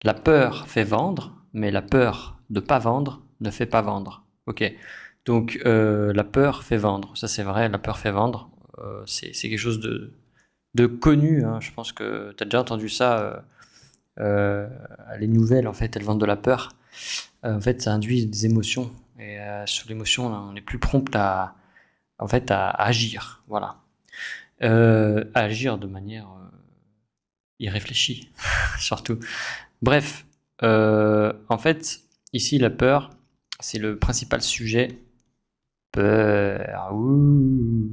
La peur fait vendre, mais la peur de pas vendre ne fait pas vendre. Ok. Donc la peur fait vendre. Ça c'est vrai, la peur fait vendre. C'est quelque chose de connu, hein. Je pense que tu as déjà entendu ça. Euh, les nouvelles, en fait, elles vendent de la peur. En fait, ça induit des émotions. Et sur l'émotion, on est plus prompt en fait, à agir. Voilà. À agir de manière irréfléchie, surtout. Bref, en fait, ici, la peur, c'est le principal sujet. Peur. Ouh.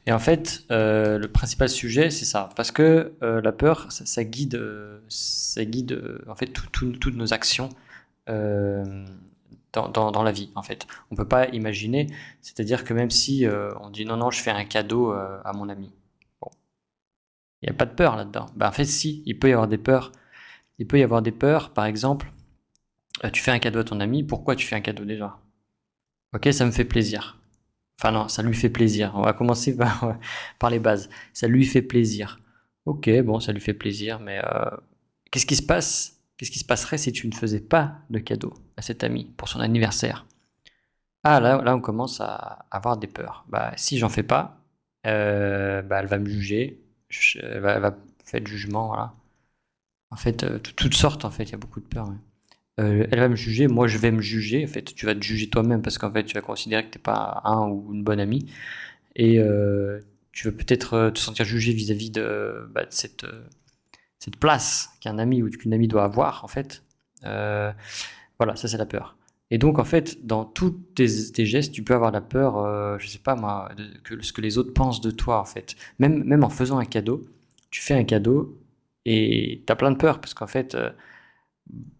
Et en fait, le principal sujet, c'est ça. Parce que la peur, ça guide, en fait toutes nos actions euh, dans la vie. En fait, on peut pas imaginer. C'est-à-dire que même si on dit non, non, je fais un cadeau à mon ami, bon, il n'y a pas de peur là-dedans. Ben, en fait, si, il peut y avoir des peurs. Il peut y avoir des peurs. Par exemple, tu fais un cadeau à ton ami. Pourquoi tu fais un cadeau déjà? Ok, ça me fait plaisir. Enfin non, ça lui fait plaisir. On va commencer par les bases. Ça lui fait plaisir. Ok, bon, ça lui fait plaisir, mais qu'est-ce qui se passe? Qu'est-ce qui se passerait si tu ne faisais pas de cadeau à cet ami pour son anniversaire? Ah, là, on commence à avoir des peurs. Bah, si j'en fais pas, bah, elle va me juger. Elle va faire du jugement, voilà. En fait, toutes sortes, en fait, il y a beaucoup de peurs. Ouais. Elle va me juger, moi je vais me juger. En fait, tu vas te juger toi-même parce qu'en fait, tu vas considérer que t'es pas un ou une bonne amie. Et tu vas peut-être te sentir jugé vis-à-vis de cette place qu'un ami ou qu'une amie doit avoir, en fait. Euh, voilà, ça c'est la peur. Et donc, en fait, dans tous tes gestes, tu peux avoir la peur, je sais pas moi, que ce que les autres pensent de toi, en fait. Même en faisant un cadeau, tu fais un cadeau et tu as plein de peur parce qu'en fait,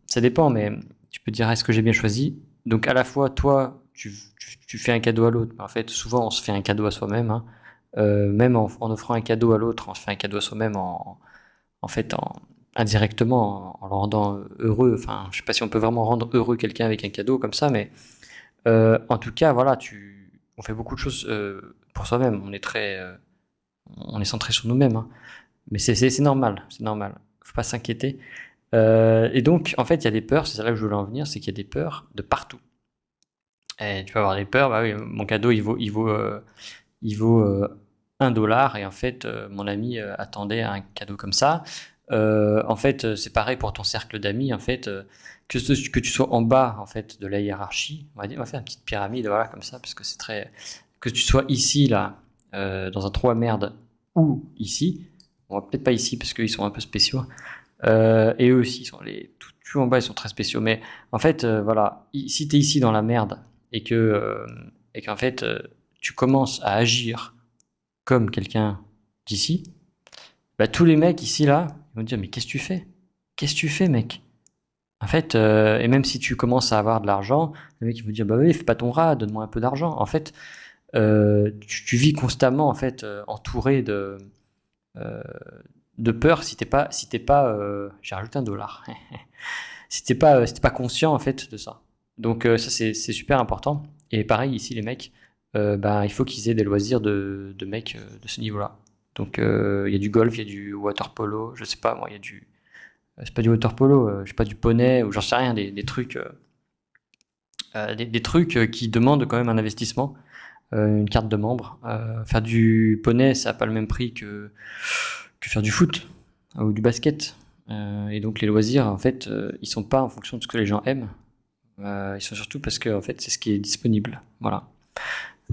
ça dépend, mais tu peux te dire, est-ce que j'ai bien choisi? Donc, à la fois, toi, tu fais un cadeau à l'autre. En fait, souvent, on se fait un cadeau à soi-même, hein. Même en offrant un cadeau à l'autre, on se fait un cadeau à soi-même en fait, indirectement, en le rendant heureux. Enfin, je sais pas si on peut vraiment rendre heureux quelqu'un avec un cadeau comme ça, mais en tout cas, voilà, on fait beaucoup de choses pour soi-même. On est centré sur nous-mêmes, hein. Mais c'est normal, c'est normal. Faut pas s'inquiéter. Et donc, en fait, il y a des peurs. C'est là que je voulais en venir, c'est qu'il y a des peurs de partout. Et tu peux avoir des peurs. Bah oui, mon cadeau, il vaut 1 dollar et en fait, mon ami attendait un cadeau comme ça. En fait, c'est pareil pour ton cercle d'amis. En fait, que tu sois en bas en fait de la hiérarchie, on va faire une petite pyramide, voilà comme ça, parce que c'est très. Que tu sois ici là, dans un trou à merde, ou ici. On va peut-être pas ici parce qu'ils sont un peu spéciaux. Et eux aussi, ils sont tout en bas, ils sont très spéciaux. Mais en fait, voilà, si tu es ici dans la merde et qu'en fait, tu commences à agir comme quelqu'un d'ici, bah, tous les mecs ici, là, ils vont te dire, mais qu'est-ce que tu fais? Qu'est-ce que tu fais, mec? En fait, et même si tu commences à avoir de l'argent, le mec, il va te dire, bah oui, fais pas ton rat, donne-moi un peu d'argent. En fait, tu vis constamment, en fait, entouré euh, de peur si t'es pas, j'ai rajouté 1 dollar. Si t'es pas conscient en fait de ça. Donc ça c'est super important. Et pareil ici les mecs, bah, il faut qu'ils aient des loisirs de mecs de ce niveau-là. Donc il y a du golf, il y a du water polo, je sais pas moi, il y a du c'est pas du water polo, je sais pas du poney ou j'en sais rien, des trucs des trucs qui demandent quand même un investissement, une carte de membre. Faire du poney, ça a pas le même prix que faire du foot ou du basket. Et donc les loisirs, en fait, ils sont pas en fonction de ce que les gens aiment. Ils sont surtout parce que en fait, c'est ce qui est disponible. Voilà.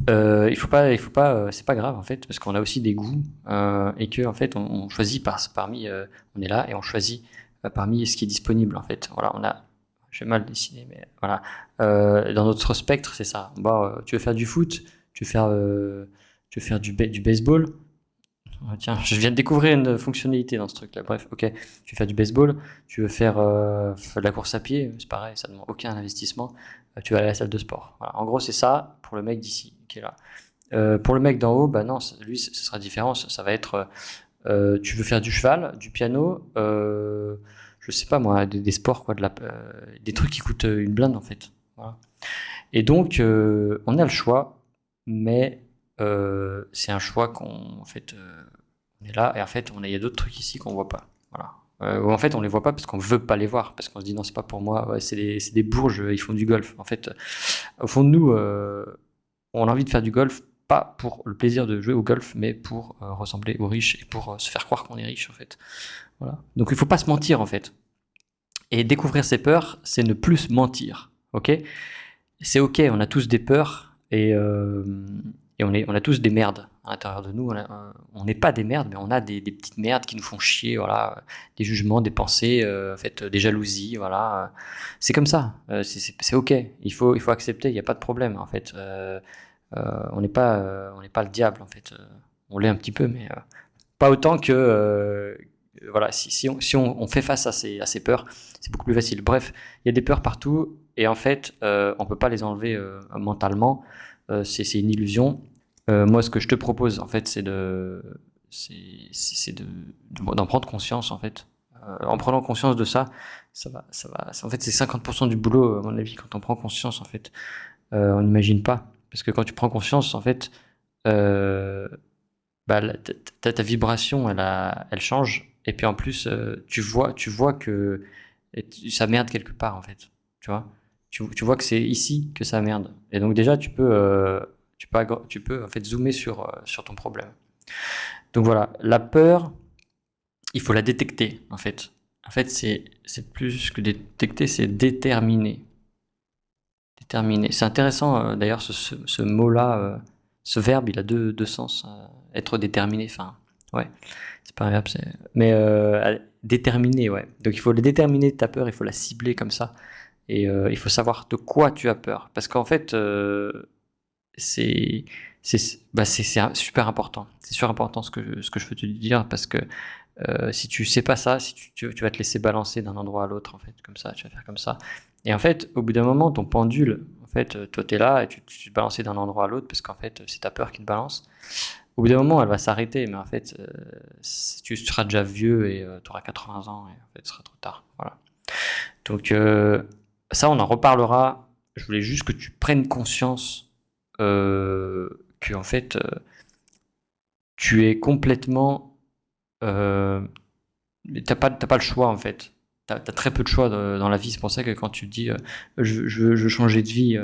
Il faut pas, c'est pas grave en fait, parce qu'on a aussi des goûts et que en fait, on choisit parmi, on est là et on choisit parmi ce qui est disponible en fait. Voilà, j'ai mal dessiné, mais voilà. Dans notre spectre, c'est ça. Bon, tu veux faire du foot, tu veux faire du baseball. Ah, tiens, je viens de découvrir une fonctionnalité dans ce truc-là. Bref, ok. Tu veux faire du baseball, tu veux faire de la course à pied, c'est pareil, ça ne demande aucun investissement. Tu vas aller à la salle de sport. Voilà. En gros, c'est ça pour le mec d'ici qui est là. Pour le mec d'en haut, bah non, lui, ce sera différent. Ça va être, tu veux faire du cheval, du piano, je sais pas moi, des sports quoi, des trucs qui coûtent une blinde en fait. Voilà. Et donc, on a le choix, mais c'est un choix qu'on, en fait, on est là et en fait, il y a d'autres trucs ici qu'on voit pas. Voilà. Ou en fait on les voit pas parce qu'on veut pas les voir, parce qu'on se dit non c'est pas pour moi, ouais, c'est des bourges, ils font du golf. En fait, au fond de nous, on a envie de faire du golf, pas pour le plaisir de jouer au golf, mais pour ressembler aux riches et pour se faire croire qu'on est riche en fait. Voilà. Donc il faut pas se mentir en fait. Et découvrir ses peurs, c'est ne plus se mentir. Ok? C'est ok, on a tous des peurs et on a tous des merdes à l'intérieur de nous. On n'est pas des merdes, mais on a des petites merdes qui nous font chier, voilà, des jugements, des pensées, en fait, des jalousies, voilà. C'est comme ça, c'est ok. Il faut accepter, il n'y a pas de problème en fait. On n'est pas le diable en fait. On l'est un petit peu, mais pas autant que voilà. Si on fait face à ces peurs, c'est beaucoup plus facile. Bref, il y a des peurs partout et en fait, on peut pas les enlever mentalement. C'est une illusion. Moi, ce que je te propose, en fait, d'en prendre conscience, en fait. En prenant conscience de ça, en fait, c'est 50% du boulot, à mon avis, quand on prend conscience, en fait. On n'imagine pas. Parce que quand tu prends conscience, en fait, euh, bah, ta vibration, elle change. Et puis en plus, tu vois que ça merde quelque part, en fait. Tu vois? Tu vois que c'est ici que ça merde. Et donc déjà, tu peux en fait zoomer sur ton problème. Donc voilà, la peur, il faut la détecter, en fait. En fait, c'est plus que détecter, c'est déterminer. Déterminer. C'est intéressant, d'ailleurs, ce mot-là, ce verbe, il a deux sens. Être déterminé, enfin, ouais, c'est pas un verbe, mais déterminer, ouais. Donc il faut le déterminer ta peur, il faut la cibler comme ça. Et il faut savoir de quoi tu as peur. Parce qu'en fait, c'est c'est super important. C'est super important ce que je veux te dire parce que si tu sais pas ça, si tu vas te laisser balancer d'un endroit à l'autre en fait, comme ça, tu vas faire comme ça. Et en fait, au bout d'un moment, ton pendule, en fait, toi tu es là et tu te balances d'un endroit à l'autre parce qu'en fait, c'est ta peur qui te balance. Au bout d'un moment, elle va s'arrêter, mais en fait, tu seras déjà vieux et tu auras 80 ans et en fait, ce sera trop tard. Voilà. Donc ça, on en reparlera. Je voulais juste que tu prennes conscience que en fait, tu es complètement, euh, t'as pas le choix en fait. T'as très peu de choix dans la vie. C'est pour ça que quand tu te dis, je veux changer de vie,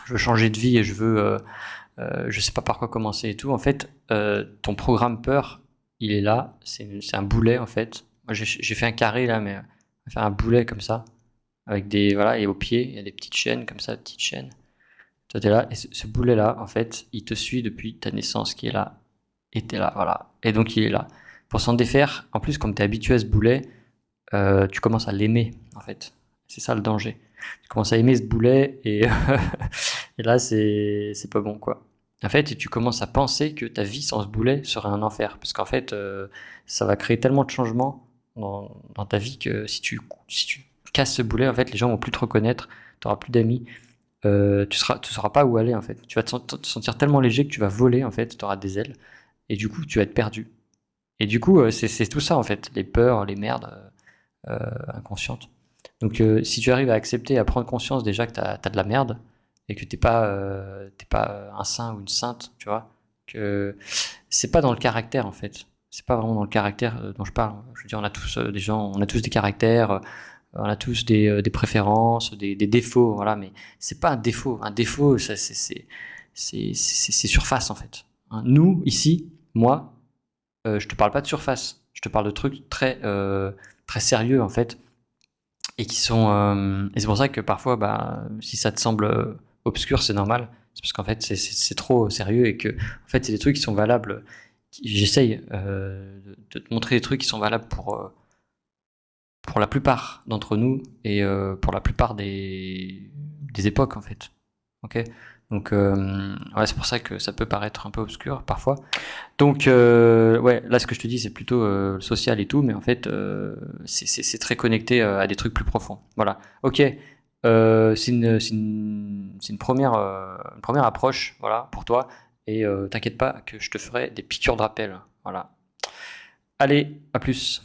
je veux changer de vie et je sais pas par quoi commencer et tout. En fait, ton programme peur, il est là. C'est un boulet en fait. Moi, j'ai fait un carré là, mais on va faire un boulet comme ça avec des voilà et au pied il y a des petites chaînes comme ça, petites chaînes. Toi t'es là et ce boulet là en fait il te suit depuis ta naissance qui est là et t'es là voilà et donc il est là pour s'en défaire. En plus comme t'es habitué à ce boulet, tu commences à l'aimer en fait. C'est ça le danger. Tu commences à aimer ce boulet et et là c'est pas bon quoi. En fait et tu commences à penser que ta vie sans ce boulet serait un enfer parce qu'en fait ça va créer tellement de changements dans ta vie que si tu casses ce boulet en fait les gens vont plus te reconnaître, t'auras plus d'amis, tu sauras pas où aller en fait. Tu vas te sentir tellement léger que tu vas voler en fait, tu auras des ailes et du coup tu vas être perdu. Et du coup c'est tout ça en fait, les peurs, les merdes inconscientes. Donc si tu arrives à accepter, à prendre conscience déjà que t'as de la merde et que t'es pas un saint ou une sainte, tu vois, que c'est pas dans le caractère en fait. C'est pas vraiment dans le caractère dont je parle. Je veux dire, on a tous des gens, on a tous des caractères, on a tous des préférences, des défauts, voilà, mais c'est pas un défaut. Un défaut, ça, c'est surface en fait. Hein, nous, ici, moi, je te parle pas de surface. Je te parle de trucs très sérieux en fait, et qui sont. Et c'est pour ça que parfois, bah, si ça te semble obscur, c'est normal. C'est parce qu'en fait, c'est trop sérieux et que, en fait, c'est des trucs qui sont valables. J'essaye de te montrer des trucs qui sont valables pour la plupart d'entre nous et pour la plupart des époques en fait. Ok. Donc ouais, c'est pour ça que ça peut paraître un peu obscur parfois. Donc ouais, là ce que je te dis c'est plutôt social et tout, mais en fait c'est très connecté à des trucs plus profonds. Voilà. Ok. C'est une première approche, voilà, pour toi. Et t'inquiète pas que je te ferai des piqûres de rappel. Voilà. Allez, à plus.